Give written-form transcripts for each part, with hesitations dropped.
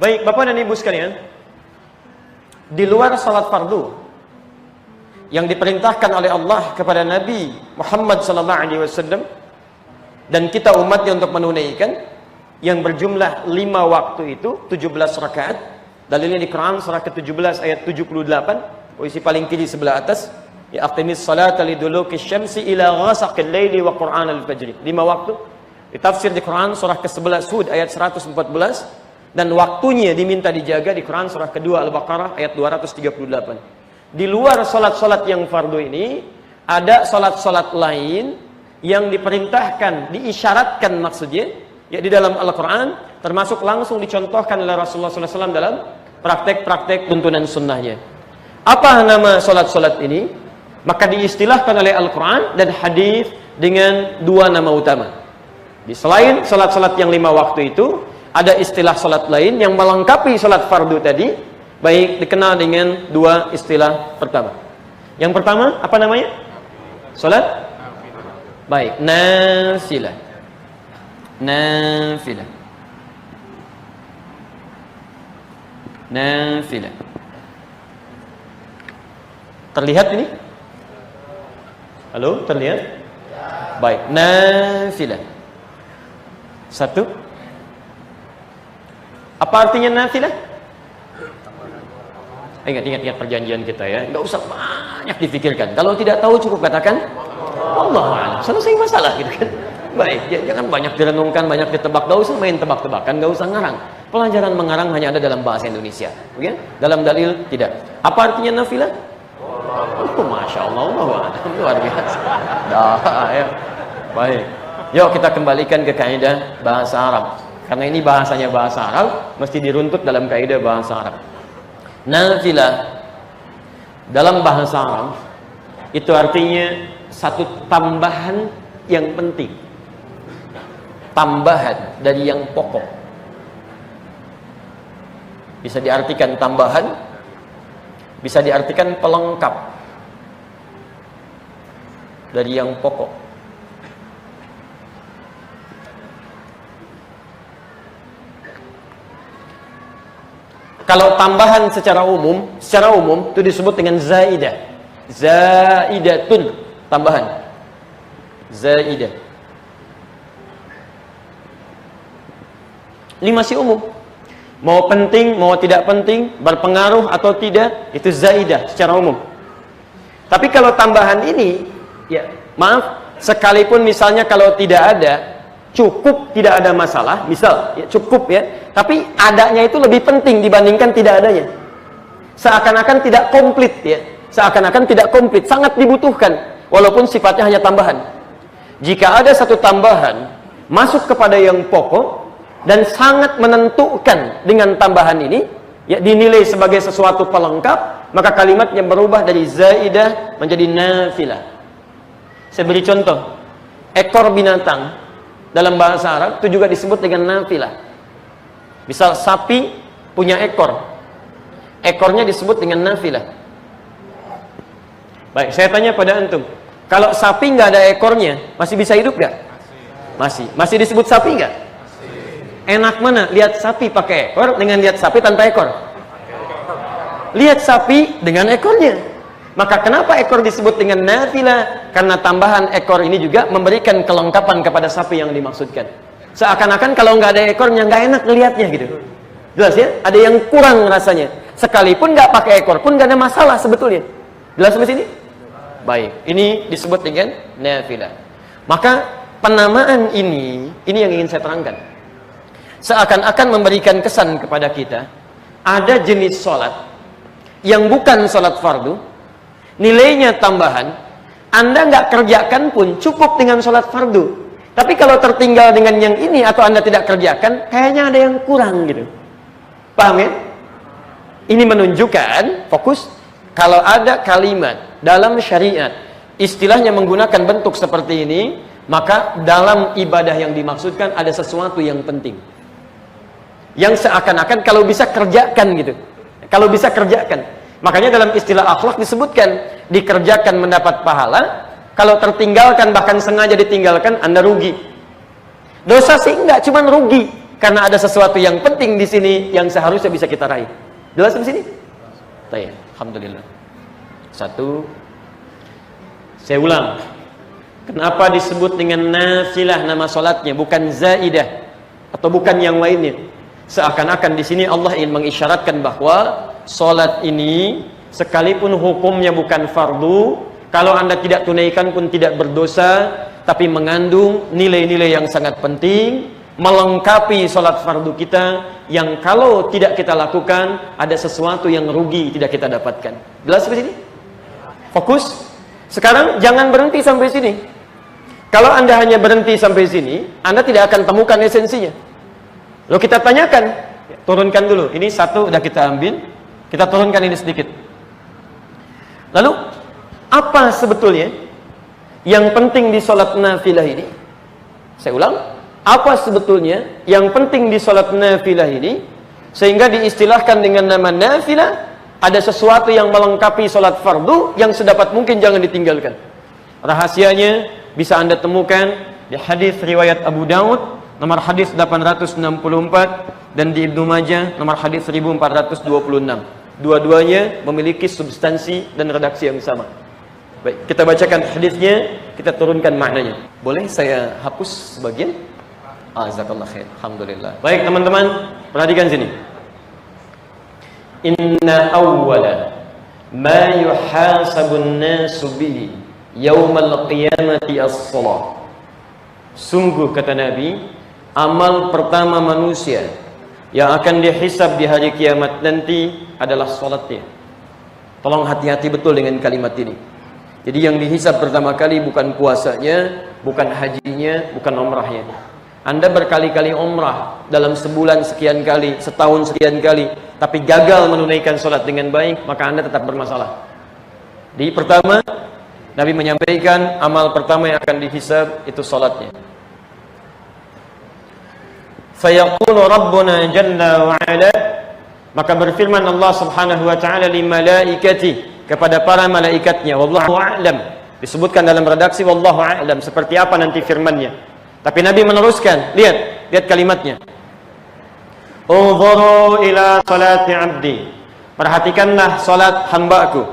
Baik, Bapak dan Ibu sekalian, di luar salat fardu yang diperintahkan oleh Allah kepada Nabi Muhammad SAW dan kita umatnya untuk menunaikan, yang berjumlah 5 waktu itu 17 rakaat. Dalilnya di Quran surah ke-17 ayat 78, posisi paling kiri sebelah atas, ya aqimis salata liduluki syamsi ila ghasaqil laili wa qur'an al-fajr. 5 waktu. Ditafsir di Quran surah ke-11 Hud ayat 114, dan waktunya diminta dijaga di Quran surah kedua Al-Baqarah ayat 238. Di luar salat-salat yang fardu ini, ada salat-salat lain yang diperintahkan, diisyaratkan maksudnya, ya di dalam Al-Quran, termasuk langsung dicontohkan oleh Rasulullah SAW dalam praktek-praktek tuntunan sunnahnya. Apa nama salat-salat ini? Maka diistilahkan oleh Al-Quran dan hadis dengan 2 nama utama. Di selain salat-salat yang 5 waktu itu, ada istilah salat lain yang melengkapi salat fardu tadi, baik dikenal dengan 2 istilah pertama. Yang pertama, apa namanya? Salat? Baik, nafilah. Nafilah. Nafilah. Terlihat ini? Halo, terlihat? Baik, nafilah. 1. Apa artinya nafilah? Ingat perjanjian kita ya. Nggak usah banyak difikirkan. Kalau tidak tahu cukup katakan Allah. Selesai masalah gitu kan. Baik, jangan banyak direnungkan, banyak ditebak. Nggak usah main tebak-tebakan, nggak usah ngarang. Pelajaran mengarang hanya ada dalam bahasa Indonesia. Oke? Dalam dalil tidak. Apa artinya nafilah? Oh, Masya Allah, luar biasa. Dah, ya. Baik. Yuk kita kembalikan ke kaidah bahasa Arab. Karena ini bahasanya bahasa Arab, mesti diruntut dalam kaidah bahasa Arab. Nafilah dalam bahasa Arab itu artinya satu tambahan yang penting, tambahan dari yang pokok. Bisa diartikan tambahan, bisa diartikan pelengkap dari yang pokok. Kalau tambahan secara umum itu disebut dengan zaidah. Zaidatun, tambahan. Zaidah. Ini masih umum. Mau penting, mau tidak penting, berpengaruh atau tidak, itu zaidah secara umum. Tapi kalau tambahan ini, ya maaf, sekalipun misalnya kalau tidak ada, cukup tidak ada masalah, misal ya, cukup ya, tapi adanya itu lebih penting dibandingkan tidak adanya. Seakan-akan tidak komplit ya, seakan-akan tidak komplit, sangat dibutuhkan walaupun sifatnya hanya tambahan. Jika ada satu tambahan masuk kepada yang pokok dan sangat menentukan dengan tambahan ini, ya dinilai sebagai sesuatu pelengkap, maka kalimatnya berubah dari zaidah menjadi nafilah. Saya beri contoh, ekor binatang dalam bahasa Arab itu juga disebut dengan nafilah. Misal sapi punya ekor, ekornya disebut dengan nafilah. Baik, saya tanya pada antum, kalau sapi nggak ada ekornya, masih bisa hidup nggak? Masih disebut sapi nggak? Enak mana lihat sapi pakai ekor dengan lihat sapi tanpa ekor? Lihat sapi dengan ekornya. Maka kenapa ekor disebut dengan nafilah? Karena tambahan ekor ini juga memberikan kelengkapan kepada sapi yang dimaksudkan. Seakan-akan kalau nggak ada ekornya nggak enak ngelihatnya gitu. Jelas ya? Ada yang kurang rasanya. Sekalipun nggak pakai ekor pun nggak ada masalah sebetulnya. Jelas sampai sini? Baik. Ini disebut dengan nafilah. Maka penamaan ini yang ingin saya terangkan. Seakan-akan memberikan kesan kepada kita ada jenis sholat yang bukan sholat fardu, nilainya tambahan, Anda nggak kerjakan pun cukup dengan sholat fardu. Tapi kalau tertinggal dengan yang ini atau Anda tidak kerjakan, kayaknya ada yang kurang gitu. Paham ya? Ini menunjukkan fokus. Kalau ada kalimat dalam syariat istilahnya menggunakan bentuk seperti ini, maka dalam ibadah yang dimaksudkan ada sesuatu yang penting, yang seakan-akan kalau bisa kerjakan gitu. Kalau bisa kerjakan. Makanya dalam istilah akhlak disebutkan dikerjakan mendapat pahala, kalau tertinggalkan bahkan sengaja ditinggalkan Anda rugi. Dosa sih enggak, cuman rugi Karena ada sesuatu yang penting di sini yang seharusnya bisa kita raih. Jelas di sini? Baik, alhamdulillah. Satu, saya ulang. Kenapa disebut dengan nafilah nama salatnya, bukan zaidah atau bukan yang lainnya? Seakan-akan di sini Allah ingin mengisyaratkan bahwa salat ini sekalipun hukumnya bukan fardu, kalau Anda tidak tunaikan pun tidak berdosa, tapi mengandung nilai-nilai yang sangat penting, melengkapi salat fardu kita yang kalau tidak kita lakukan ada sesuatu yang rugi tidak kita dapatkan. Jelas di sini? Fokus. Sekarang jangan berhenti sampai sini. Kalau Anda hanya berhenti sampai sini, Anda tidak akan temukan esensinya. Lalu kita tanyakan, turunkan dulu. Ini satu udah kita ambil, kita turunkan ini sedikit. Lalu, apa sebetulnya yang penting di sholat nafilah ini? Saya ulang, apa sebetulnya yang penting di sholat nafilah ini? Sehingga diistilahkan dengan nama nafilah, ada sesuatu yang melengkapi sholat fardu yang sedapat mungkin jangan ditinggalkan. Rahasianya bisa Anda temukan di hadis riwayat Abu Daud nomor hadis 864 dan di Ibnu Majah nomor hadis 1426. Dua-duanya memiliki substansi dan redaksi yang sama. Baik, kita bacakan hadisnya, kita turunkan maknanya. Boleh saya hapus sebagian? Jazakallah khair. Alhamdulillah. Baik teman-teman, perhatikan sini. Inna awwala ma yuhasabun nasu bihi yaumal qiyamati as-salah. Sungguh kata Nabi, amal pertama manusia yang akan dihisab di hari kiamat nanti adalah salatnya. Tolong hati-hati betul dengan kalimat ini. Jadi yang dihisab pertama kali bukan puasanya, bukan hajinya, bukan umrahnya. Anda berkali-kali umrah dalam sebulan sekian kali, setahun sekian kali, tapi gagal menunaikan salat dengan baik, maka Anda tetap bermasalah. Di pertama Nabi menyampaikan amal pertama yang akan dihisab itu salatnya. Fayaqulu Rabbuna jalla wa ala, maka berfirman Allah Subhanahu wa taala li malaikati, kepada para malaikatnya, wallahu a'lam. Disebutkan dalam redaksi wallahu a'lam seperti apa nanti firman-Nya. Tapi Nabi meneruskan, lihat kalimatnya. Unzuru ila salati 'abdi. Perhatikanlah salat hamba-Ku.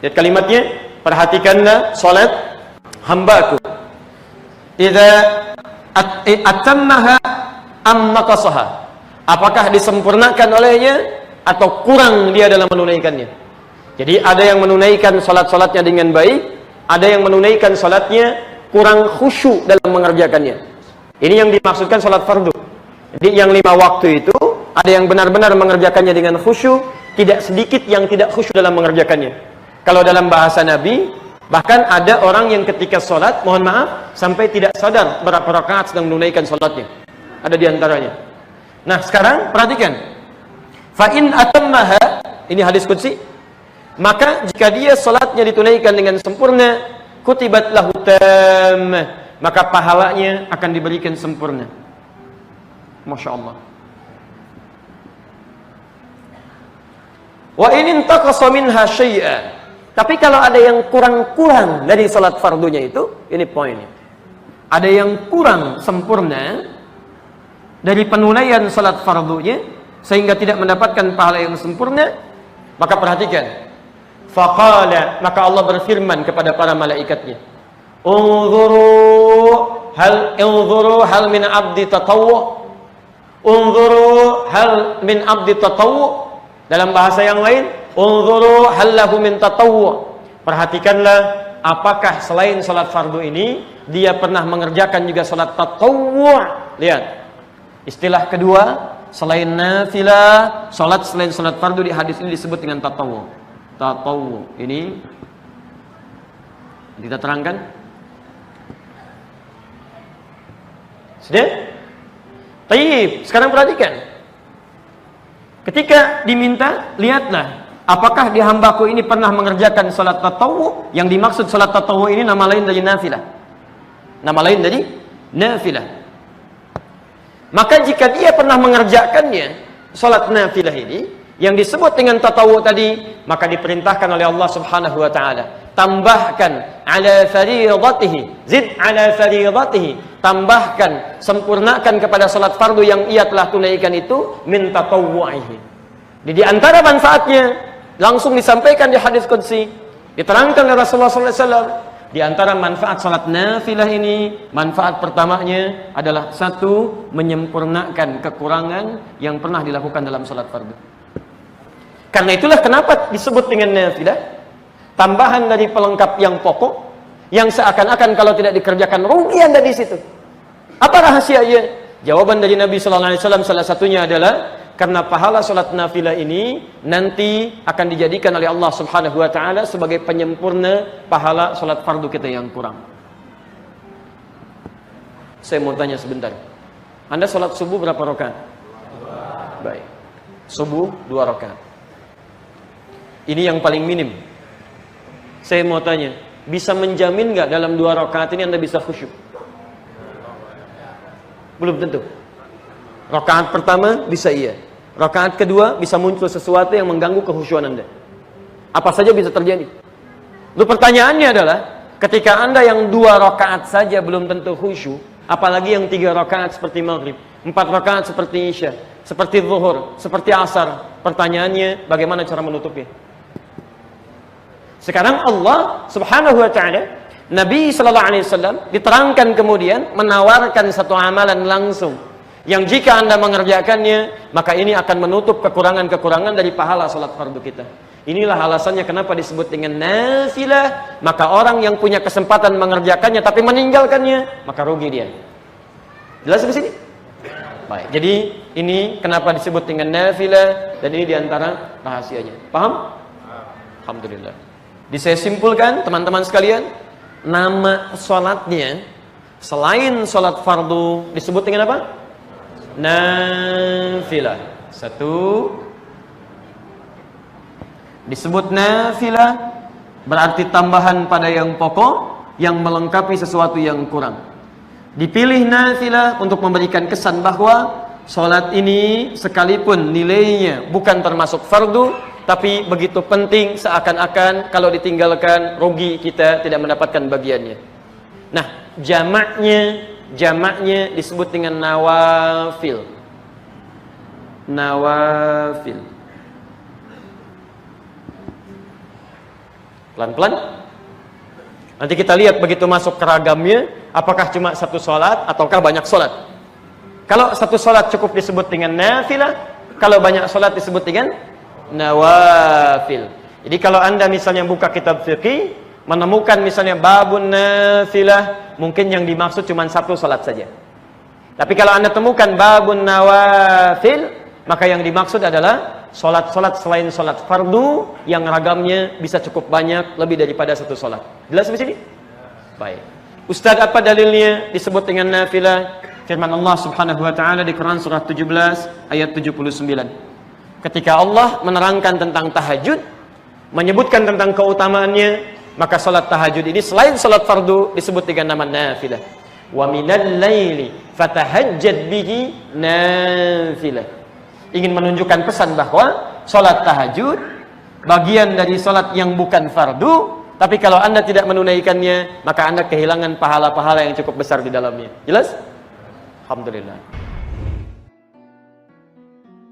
Lihat kalimatnya. Perhatikanlah salat hamba-Ku. Idza atammaha am naqasaha. Apakah disempurnakan olehnya atau kurang dia dalam menunaikannya? Jadi ada yang menunaikan salat-salatnya dengan baik, ada yang menunaikan salatnya kurang khusyuk dalam mengerjakannya. Ini yang dimaksudkan salat fardu. Jadi yang 5 waktu itu ada yang benar-benar mengerjakannya dengan khusyuk, tidak sedikit yang tidak khusyuk dalam mengerjakannya. Kalau dalam bahasa Nabi, bahkan ada orang yang ketika sholat, mohon maaf, sampai tidak sadar berapa rakaat sedang menunaikan sholatnya. Ada di antaranya. Nah, sekarang perhatikan. Fa'in atammaha, ini hadis qudsi, maka jika dia sholatnya ditunaikan dengan sempurna, kutibat lahu tammah, maka pahalanya akan diberikan sempurna. Masya Allah. Wa in intaqasa minha syai'an, tapi kalau ada yang kurang-kurang dari salat fardunya itu, ini poinnya. Ada yang kurang sempurna dari penunaian salat fardunya sehingga tidak mendapatkan pahala yang sempurna, maka perhatikan. Faqala, maka Allah berfirman kepada para malaikatnya, Unzuru hal min abdi tatawwu. Unzuru hal min abdi tatawwu. Dalam bahasa yang lain, unzuru hal lahu min tatawwu. Perhatikanlah apakah selain salat fardu ini dia pernah mengerjakan juga salat tatawwu. Lihat. Istilah kedua, selain nafilah, salat selain salat fardu di hadis ini disebut dengan tatawwu. Tatawwu. Ini kita terangkan. Sudah? Baik, sekarang perhatikan. Ketika diminta, lihatlah apakah di hambaku ini pernah mengerjakan salat tatawwu. Yang dimaksud salat tatawwu ini nama lain dari nafilah. Nama lain dari nafilah. Maka jika dia pernah mengerjakannya, salat nafilah ini, yang disebut dengan tatawu tadi, maka diperintahkan oleh Allah Subhanahu wa taala, tambahkan ala fardhatihi, zid ala fardhatihi, tambahkan, sempurnakan kepada salat fardu yang ia telah tunaikan itu min tatawwu'ihi. Di antara manfaatnya langsung disampaikan di hadis qudsi, diterangkan oleh Rasulullah sallallahu alaihi wasallam, di antara manfaat salat nafilah ini, manfaat pertamanya adalah satu, menyempurnakan kekurangan yang pernah dilakukan dalam salat fardu. Karena itulah kenapa disebut dengan nafilah, tambahan dari pelengkap yang pokok, yang seakan-akan kalau tidak dikerjakan rugi Anda di situ. Apa rahasianya? Jawaban dari Nabi sallallahu alaihi wasallam salah satunya adalah karena pahala salat nafilah ini nanti akan dijadikan oleh Allah Subhanahu wa taala sebagai penyempurna pahala salat fardu kita yang kurang. Saya mau tanya sebentar. Anda salat subuh berapa rakaat? Baik. Subuh 2 rakaat. Ini yang paling minim. Saya mau tanya, bisa menjamin nggak dalam 2 rakaat ini Anda bisa khusyuk? Belum tentu. Rakaat pertama bisa iya. Rakaat kedua bisa muncul sesuatu yang mengganggu kekhusyuan Anda. Apa saja bisa terjadi. Lalu pertanyaannya adalah, ketika Anda yang 2 rakaat saja belum tentu khusyuk, apalagi yang 3 rakaat seperti maghrib, 4 rakaat seperti isya, seperti zuhur, seperti asar. Pertanyaannya, bagaimana cara menutupnya? Sekarang Allah Subhanahu wa taala, Nabi sallallahu alaihi wasallam diterangkan kemudian menawarkan satu amalan langsung yang jika Anda mengerjakannya, maka ini akan menutup kekurangan-kekurangan dari pahala salat fardu kita. Inilah alasannya kenapa disebut dengan nafilah. Maka orang yang punya kesempatan mengerjakannya tapi meninggalkannya, maka rugi dia. Jelas di sini? Baik. Jadi ini kenapa disebut dengan nafilah, dan ini diantara rahasianya. Paham? Alhamdulillah. Saya simpulkan teman-teman sekalian, nama salatnya selain salat fardu disebut dengan apa? Nafilah. Satu, disebut nafilah berarti tambahan pada yang pokok yang melengkapi sesuatu yang kurang. Dipilih nafilah untuk memberikan kesan bahwa salat ini sekalipun nilainya bukan termasuk fardu, tapi begitu penting seakan-akan kalau ditinggalkan rugi kita tidak mendapatkan bagiannya. Nah, jamaknya disebut dengan nawafil. Nawafil. Pelan-pelan. Nanti kita lihat begitu masuk ke ragamnya, apakah cuma satu sholat ataukah banyak sholat. Kalau satu sholat cukup disebut dengan nafilah, kalau banyak sholat disebut dengan nawafil. Jadi kalau Anda misalnya buka kitab fikih, menemukan misalnya babun nafilah, mungkin yang dimaksud cuma satu salat saja. Tapi kalau Anda temukan babun nawafil, maka yang dimaksud adalah salat-salat selain salat fardu yang ragamnya bisa cukup banyak, lebih daripada satu salat. Jelas di sini? Baik. Ustaz, apa dalilnya disebut dengan nafilah? Firman Allah Subhanahu wa taala di Quran surah 17 ayat 79. Ketika Allah menerangkan tentang tahajud, menyebutkan tentang keutamaannya, maka salat tahajud ini selain salat fardu disebut dengan nama nafilah. Wa minal laili fatahajjad bihi nafilah. Ingin menunjukkan pesan bahwa salat tahajud bagian dari salat yang bukan fardu, tapi kalau Anda tidak menunaikannya, maka Anda kehilangan pahala-pahala yang cukup besar di dalamnya. Jelas? Alhamdulillah.